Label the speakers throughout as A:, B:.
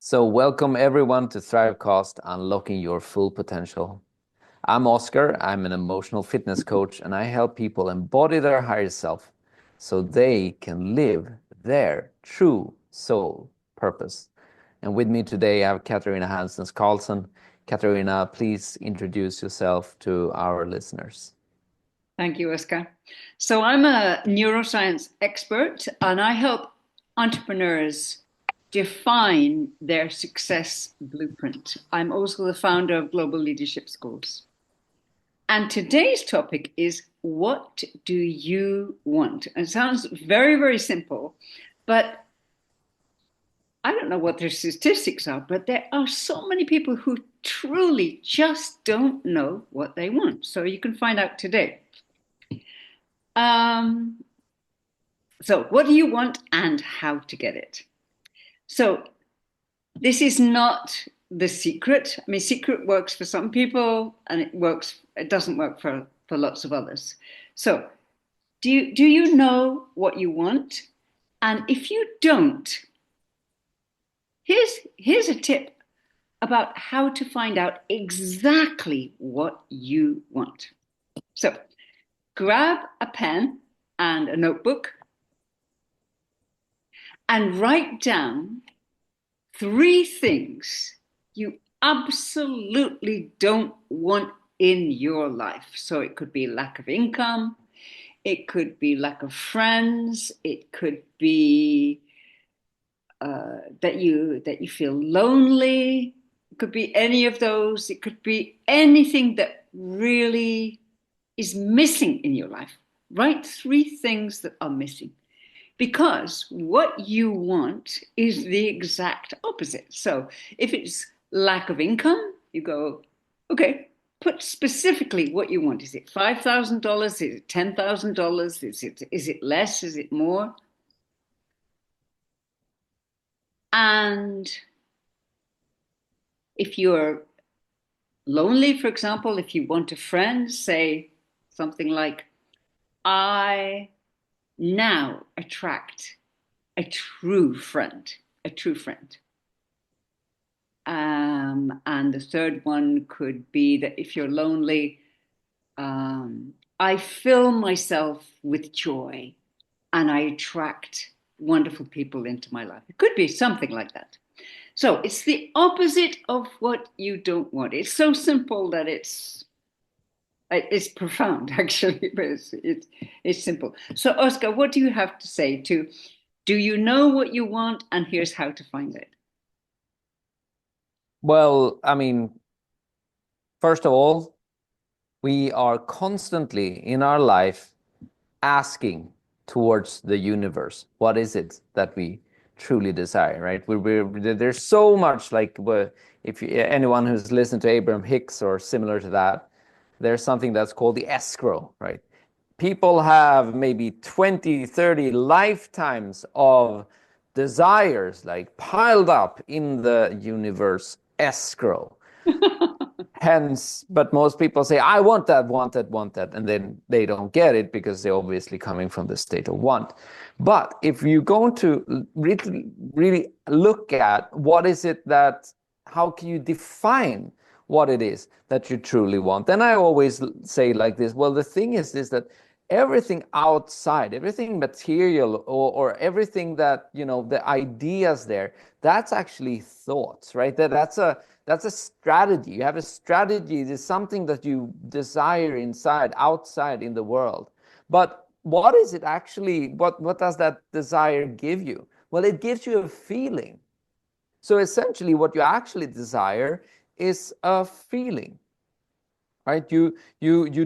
A: So, welcome everyone to Thrivecast, Unlocking Your Full Potential. I'm Oscar, I'm an emotional fitness coach, and I help people embody their higher self so they can live their true soul purpose. And with me today, I have Katarina Hanssens Carlsson. Katarina, please introduce yourself to our listeners.
B: Thank you, Oscar. So I'm a neuroscience expert and I help entrepreneurs define their success blueprint. I'm also the founder of Global Leadership Schools. And today's topic is, what do you want? And it sounds very, very simple, but I don't know what their statistics are, but there are so many people who truly just don't know what they want. So you can find out today. Um, So, what do you want and how to get it? So, this is not the secret. I mean, secret works for some people and it doesn't work for lots of others. So, do you know what you want? And if you don't, here's a tip about how to find out exactly what you want. So, grab a pen and a notebook and write down three things you absolutely don't want in your life. So it could be lack of income, it could be lack of friends, it could be that you feel lonely. It could be any of those. It could be anything that really is missing in your life. Write three things that are missing, because what you want is the exact opposite. So if it's lack of income, you go, okay, put specifically what you want. Is it $5,000? Is it $10,000? Is it less? Is it more? And if you're lonely, for example, if you want a friend, say something like, I now attract a true friend, a true friend. And the third one could be that if you're lonely, I fill myself with joy and I attract wonderful people into my life. It could be something like that. So it's the opposite of what you don't want. It's so simple that it's profound, actually, but it's simple. So, Oscar, what do you have to say to, do you know what you want, and here's how to find it?
A: Well, I mean, first of all, we are constantly in our life asking towards the universe, what is it that we truly desire, right? There's so much, like, if anyone who's listened to Abraham Hicks or similar to that, there's something that's called the escrow, right? People have maybe 20, 30 lifetimes of desires like piled up in the universe escrow. Hence, but most people say, I want that, want that, want that. And then they don't get it because they're obviously coming from the state of want. But if you're going to really look at what is it that, how can you define what it is that you truly want? Then I always say like this, well, the thing is this, that everything outside, everything material, or everything that, the ideas there, that's actually thoughts, right? That's a strategy. You have a strategy. It's something that you desire inside, outside in the world. But what is it actually? What does that desire give you? Well, it gives you a feeling. So essentially, what you actually desire is a feeling, right? You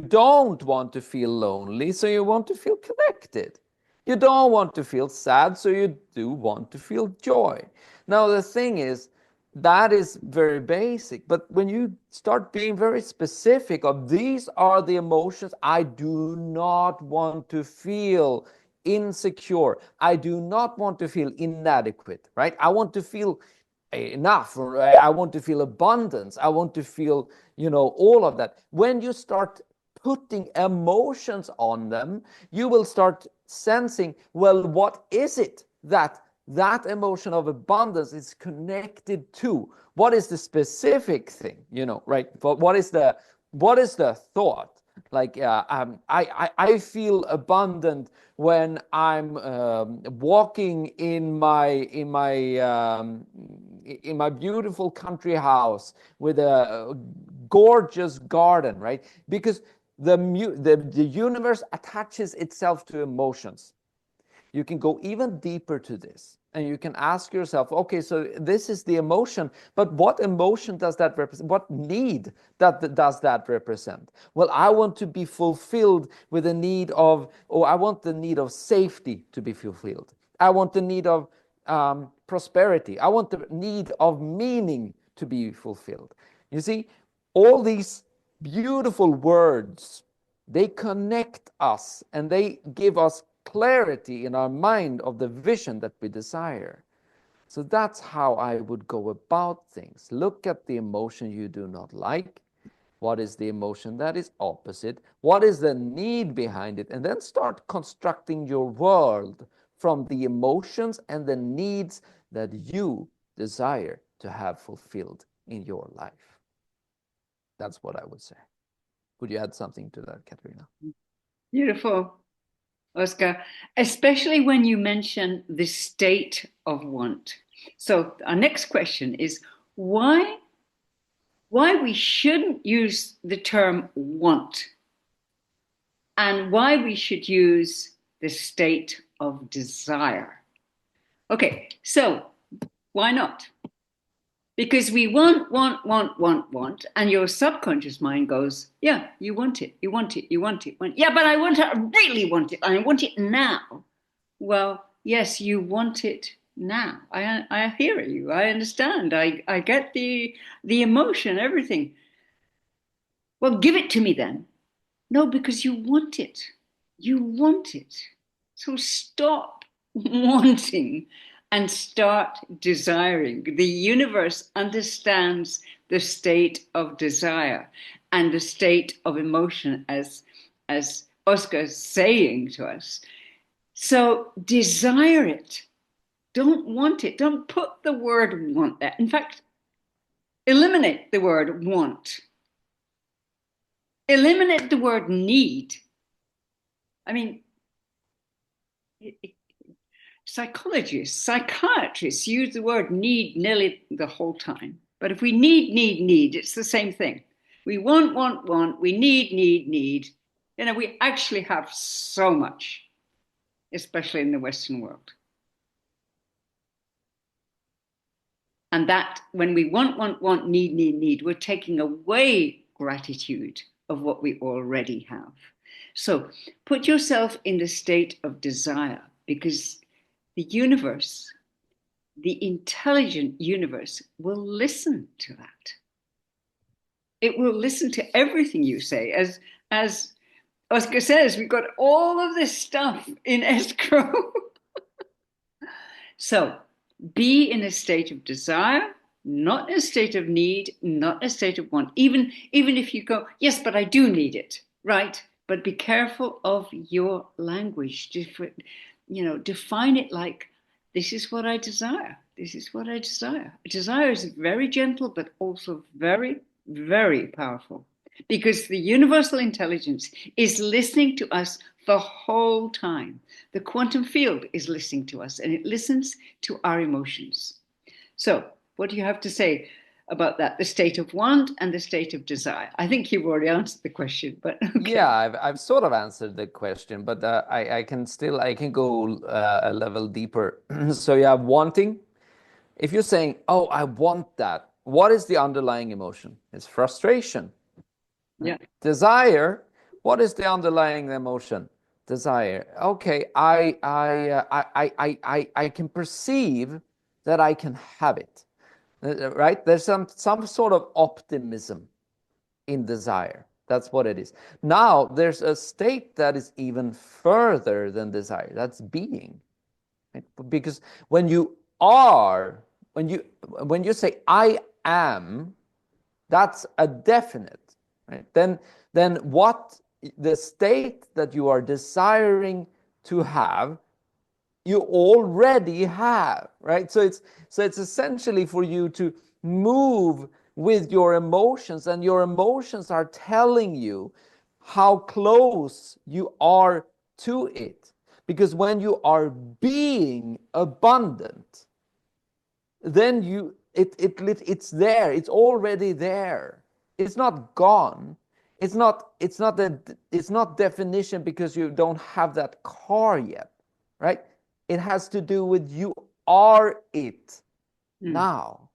A: don't want to feel lonely, so you want to feel connected. You don't want to feel sad, so you do want to feel joy. Now, the thing is, that is very basic, but when you start being very specific of these are the emotions I do not want to feel: insecure, I do not want to feel inadequate, right? I want to feel enough, or I want to feel abundance, I want to feel, all of that. When you start putting emotions on them, you will start sensing, well, what is it that that emotion of abundance is connected to what is the specific thing, right? But what is the thought? Like I feel abundant when I'm walking in my beautiful country house with a gorgeous garden, right? Because the universe attaches itself to emotions. You can go even deeper to this, and you can ask yourself, okay, so this is the emotion, but what emotion does that represent? What need does that represent? Well, I want to be fulfilled with the need of, or I want the need of safety to be fulfilled. I want the need of prosperity. I want the need of meaning to be fulfilled. You see, all these beautiful words, they connect us and they give us clarity in our mind of the vision that we desire. So that's how I would go about things. Look at the emotion you do not like. What is the emotion that is opposite? What is the need behind it? And then start constructing your world from the emotions and the needs that you desire to have fulfilled in your life. That's what I would say. Would you add something to that, Katarina?
B: Beautiful, Oscar, especially when you mention the state of want. So our next question is why we shouldn't use the term want and why we should use the state of desire. Okay, so why not? Because we want, and your subconscious mind goes, yeah, you want it, you want it, you want it. Yeah, but I really want it, and I want it now. Well, yes, you want it now. I hear you. I understand. I get the emotion, everything. Well, give it to me then. No, because you want it. You want it. So stop wanting and start desiring. The universe understands the state of desire and the state of emotion as Oscar's saying to us. So desire it. Don't want it. Don't put the word want there. In fact, eliminate the word want. Eliminate the word need. I mean, psychologists, psychiatrists use the word need nearly the whole time. But if we need, it's the same thing. We want, we need. We actually have so much, especially in the Western world. And that when we want, need, we're taking away gratitude of what we already have. So put yourself in the state of desire, because the universe, the intelligent universe, will listen to that. It will listen to everything you say. As Oscar says, we've got all of this stuff in escrow. So be in a state of desire, not in a state of need, not in a state of want. Even if you go, yes, but I do need it, right? But be careful of your language. Define it like, this is what I desire. This is what I desire. Desire is very gentle, but also very, very powerful, because the universal intelligence is listening to us the whole time. The quantum field is listening to us, and it listens to our emotions. So, what do you have to say about that? The state of want and the state of desire. I think you've already answered the question, but okay.
A: Yeah, I've sort of answered the question, but I can go a level deeper. So you have wanting. If you're saying, "Oh, I want that," what is the underlying emotion? It's frustration.
B: Yeah.
A: Desire. What is the underlying emotion? Desire. Okay, I can perceive that I can have it. Right? There's some sort of optimism in desire. That's what it is. Now, there's a state that is even further than desire. That's being. Right? Because when you say I am, that's a definite, right? Then what the state that you are desiring to have you already have, right? So it's essentially for you to move with your emotions, and your emotions are telling you how close you are to it. Because when you are being abundant, then it's there. It's already there. It's not gone. It's not definition because you don't have that car yet, right? It has to do with you are it now.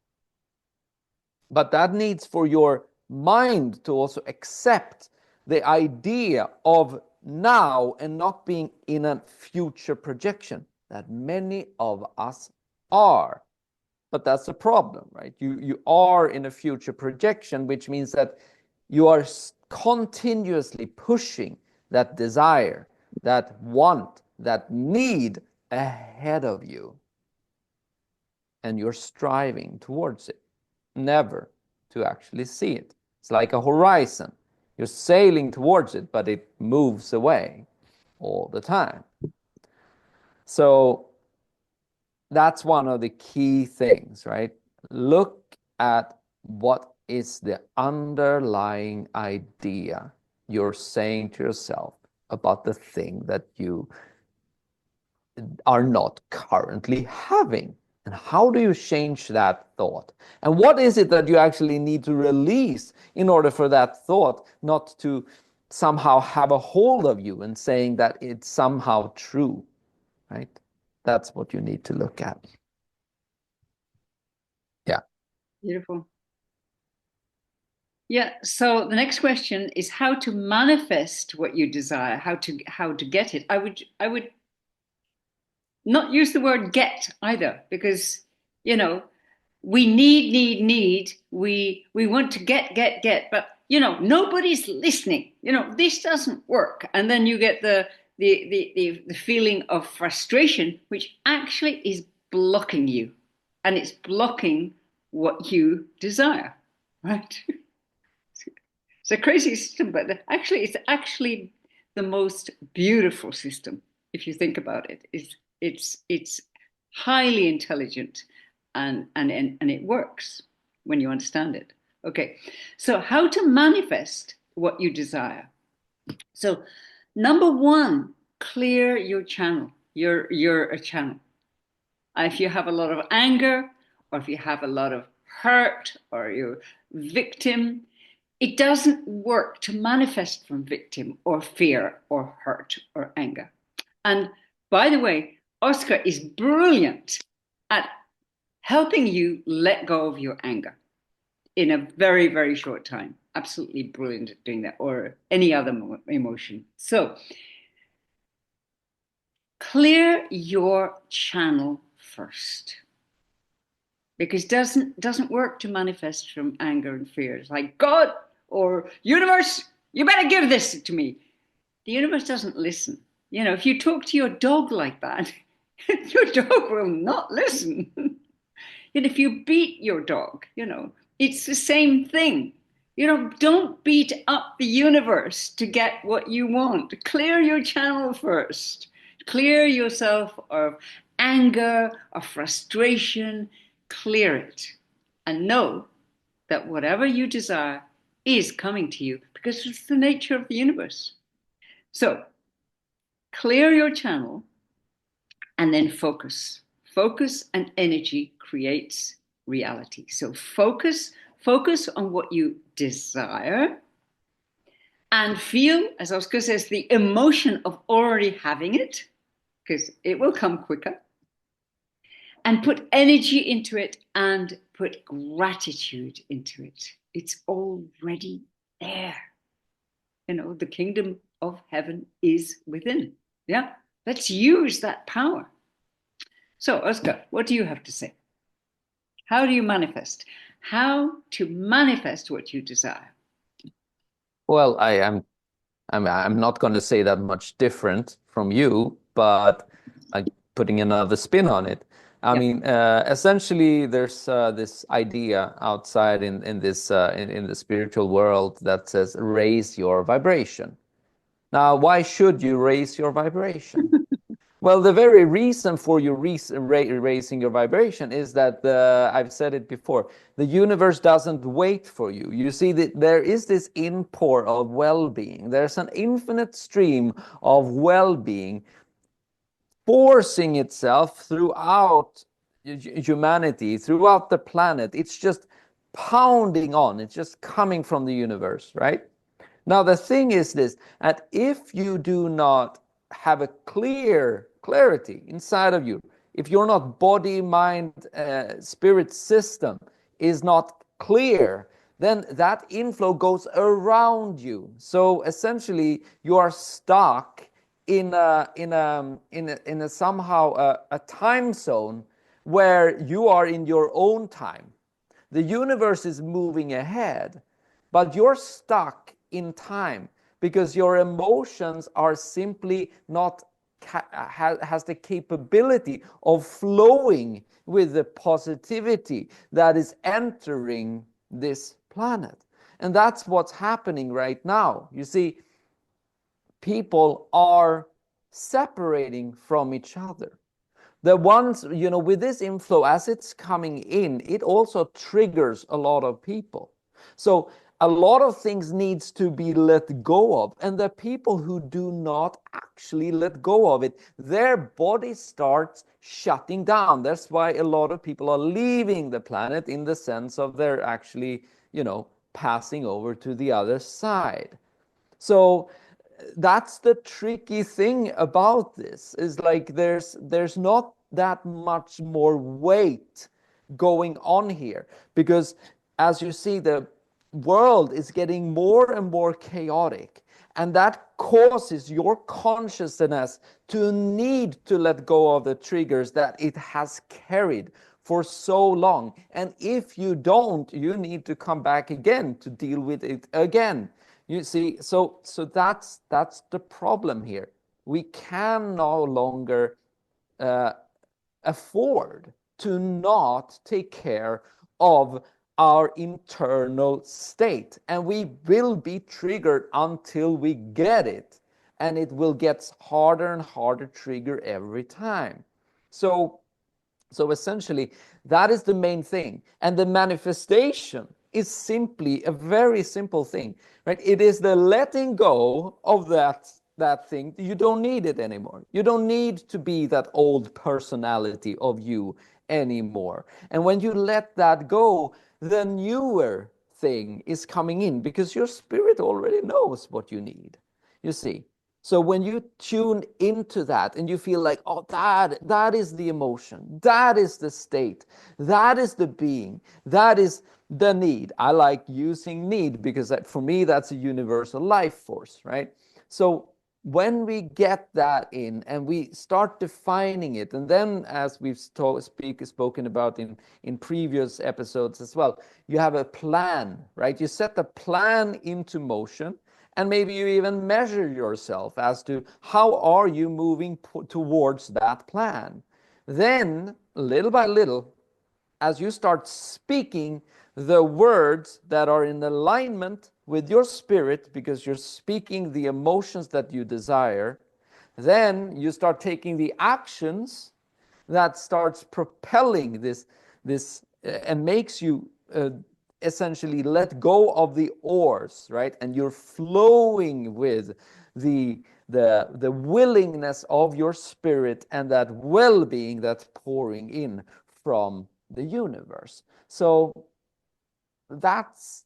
A: But that needs for your mind to also accept the idea of now and not being in a future projection that many of us are. But that's a problem, right? You are in a future projection, which means that you are continuously pushing that desire, that want, that need ahead of you. And you're striving towards it, never to actually see it. It's like a horizon. You're sailing towards it, but it moves away all the time. So that's one of the key things, right? Look at what is the underlying idea you're saying to yourself about the thing that you are not currently having. And how do you change that thought? And what is it that you actually need to release in order for that thought not to somehow have a hold of you and saying that it's somehow true, right? That's what you need to look at. Yeah.
B: Beautiful. Yeah. So the next question is how to manifest what you desire, how to get it. I would not use the word get either, because we need. We want to get, but nobody's listening. This doesn't work, and then you get the feeling of frustration, which actually is blocking you, and it's blocking what you desire, right? It's a crazy system, but it's actually the most beautiful system if you think about it. It's highly intelligent, and it works when you understand it. Okay, so how to manifest what you desire? So, number one, clear your channel. You're a channel. If you have a lot of anger, or if you have a lot of hurt, or you're victim, it doesn't work to manifest from victim or fear or hurt or anger. And by the way, Oscar is brilliant at helping you let go of your anger in a very, very short time. Absolutely brilliant at doing that, or any other emotion. So clear your channel first, because doesn't work to manifest from anger and fear. It's like, God or universe, you better give this to me. The universe doesn't listen. If you talk to your dog like that, your dog will not listen. And if you beat your dog, it's the same thing. Don't beat up the universe to get what you want. Clear your channel first. Clear yourself of anger, of frustration. Clear it. And know that whatever you desire is coming to you, because it's the nature of the universe. So clear your channel and then focus. Focus and energy creates reality. So focus on what you desire, and feel, as Oscar says, the emotion of already having it, because it will come quicker. And put energy into it, and put gratitude into it. It's already there. The kingdom of heaven is within. Yeah, let's use that power. So, Oscar, what do you have to say? How do you manifest? How to manifest what you desire?
A: Well, I'm not going to say that much different from you, but I'm putting another spin on it. I mean, essentially, there's this idea outside in the spiritual world that says raise your vibration. Now, why should you raise your vibration? Well, the very reason for you raising your vibration is that I've said it before, the universe doesn't wait for you. You see that there is this import of well-being. There's an infinite stream of well-being forcing itself throughout humanity, throughout the planet. It's just pounding on. It's just coming from the universe, right? Now, the thing is this, that if you do not have a clarity inside of you, if your not body, mind, spirit system is not clear, then that inflow goes around you. So essentially, you are stuck in a somehow a time zone where you are in your own time. The universe is moving ahead, but you're stuck in time because your emotions are simply not has the capability of flowing with the positivity that is entering this planet. And that's what's happening right now. You see, people are separating from each other. The ones, with this inflow, as it's coming in, it also triggers a lot of people. So a lot of things needs to be let go of. And the people who do not actually let go of it, their body starts shutting down. That's why a lot of people are leaving the planet, in the sense of they're actually, passing over to the other side. So that's the tricky thing about this, is like there's not that much more weight going on here, because as you see, the world is getting more and more chaotic, and that causes your consciousness to need to let go of the triggers that it has carried for so long. And if you don't, you need to come back again to deal with it again. You see, so that's the problem here. We can no longer uh, afford to not take care of our internal state, and we will be triggered until we get it, and it will get harder and harder to trigger every time. So essentially, that is the main thing. And the manifestation is simply a very simple thing, right? It is the letting go of that thing. You don't need it anymore. You don't need to be that old personality of you anymore. And when you let that go, the newer thing is coming in, because your spirit already knows what you need. You see? So when you tune into that and you feel like, oh, that is the emotion, that is the state, that is the being, that is the need. I like using need because for me, that's a universal life force, right? So when we get that in and we start defining it, and then as we've spoken about in previous episodes as well, you have a plan, right? You set the plan into motion, and maybe you even measure yourself as to how are you moving towards that plan. Then, little by little, as you start speaking the words that are in alignment with your spirit, because you're speaking the emotions that you desire, then you start taking the actions that starts propelling this and makes you essentially let go of the oars, right? And you're flowing with the willingness of your spirit and that well-being that's pouring in from the universe. So that's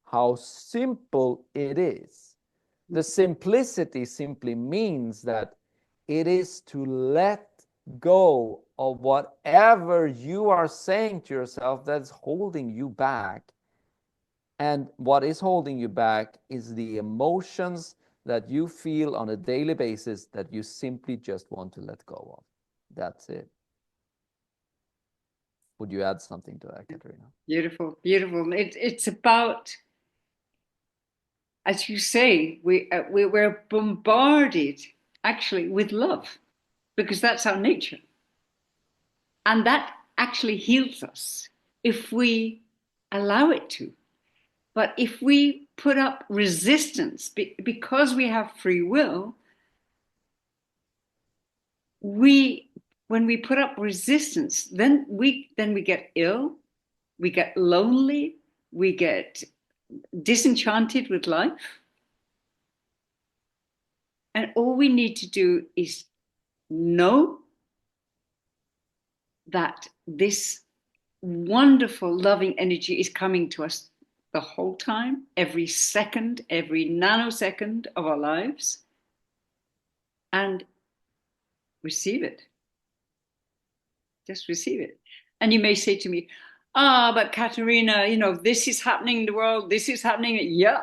A: how simple it is. The simplicity simply means that it is to let go of whatever you are saying to yourself that's holding you back. And what is holding you back is the emotions that you feel on a daily basis that you simply just want to let go of. That's it. Would you add something to that, Katarina?
B: Beautiful, beautiful. It's about, as you say, we're bombarded actually with love, because that's our nature. And that actually heals us if we allow it to. But if we put up resistance because we have free will, we when we put up resistance, then we get ill, we get lonely, we get disenchanted with life. And all we need to do is know that this wonderful, loving energy is coming to us the whole time, every second, every nanosecond of our lives, and receive it. Just receive it. And you may say to me, but Katarina, this is happening in the world, this is happening. Yeah,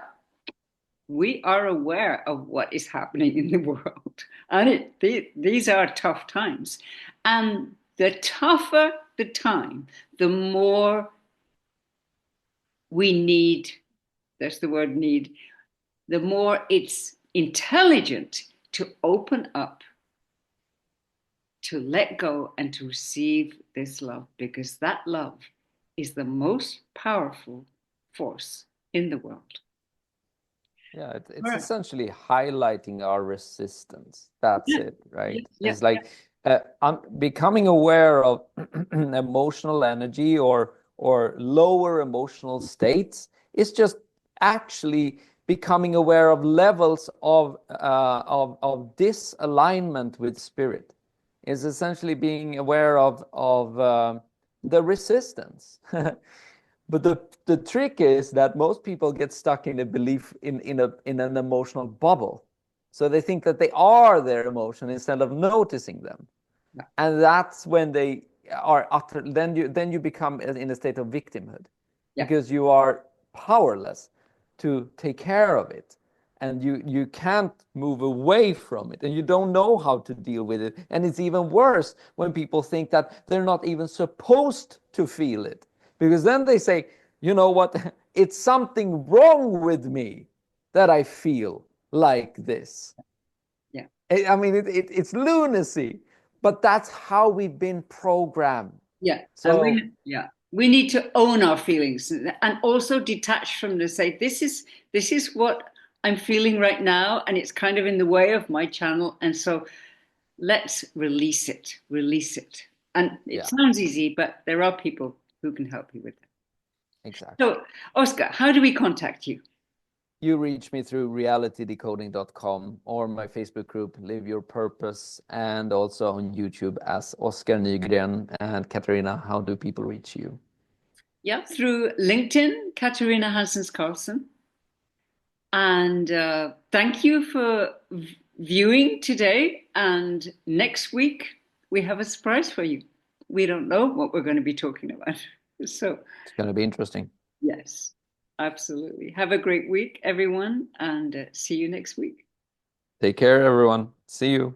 B: we are aware of what is happening in the world. And these are tough times. And the tougher the time, the more we need, that's the word need, the more it's intelligent to open up, to let go, and to receive this love, because that love is the most powerful force in the world.
A: Yeah, it's
B: Right.
A: essentially highlighting our resistance. That's
B: Yeah,
A: it, right?
B: yeah,
A: It's like I'm becoming aware of emotional energy or lower emotional states. It's just actually becoming aware of levels of disalignment with spirit. Is essentially being aware of the resistance. But the trick is that most people get stuck in a belief in an emotional bubble. So they think that they are their emotion instead of noticing them.
B: yeah,
A: And that's when they are utter, then you become in a state of victimhood
B: yeah,
A: because you are powerless to take care of it. And you can't move away from it and you don't know how to deal with it. And it's even worse when people think that they're not even supposed to feel it. Because then they say, you know what, it's something wrong with me that I feel like this.
B: yeah.
A: I mean, it's lunacy, but that's how we've been programmed.
B: Yeah, and
A: So,
B: we need to own our feelings and also detach from the say this is what I'm feeling right now, and it's kind of in the way of my channel, and so let's release it. And it
A: yeah,
B: sounds easy, but there are people who can help you with it.
A: exactly.
B: So, Oscar, how do we contact you?
A: You reach me through realitydecoding.com or my Facebook group, Live Your Purpose, and also on YouTube as Oscar Nygren. And Katarina, how do people reach you?
B: Yeah, through LinkedIn, Katarina Hanssens Carlsson. And thank you for viewing today. And next week, we have a surprise for you. We don't know what we're going to be talking about. So,
A: It's going to be interesting.
B: yes, absolutely. Have a great week, everyone, and see you next week.
A: Take care, everyone. See you.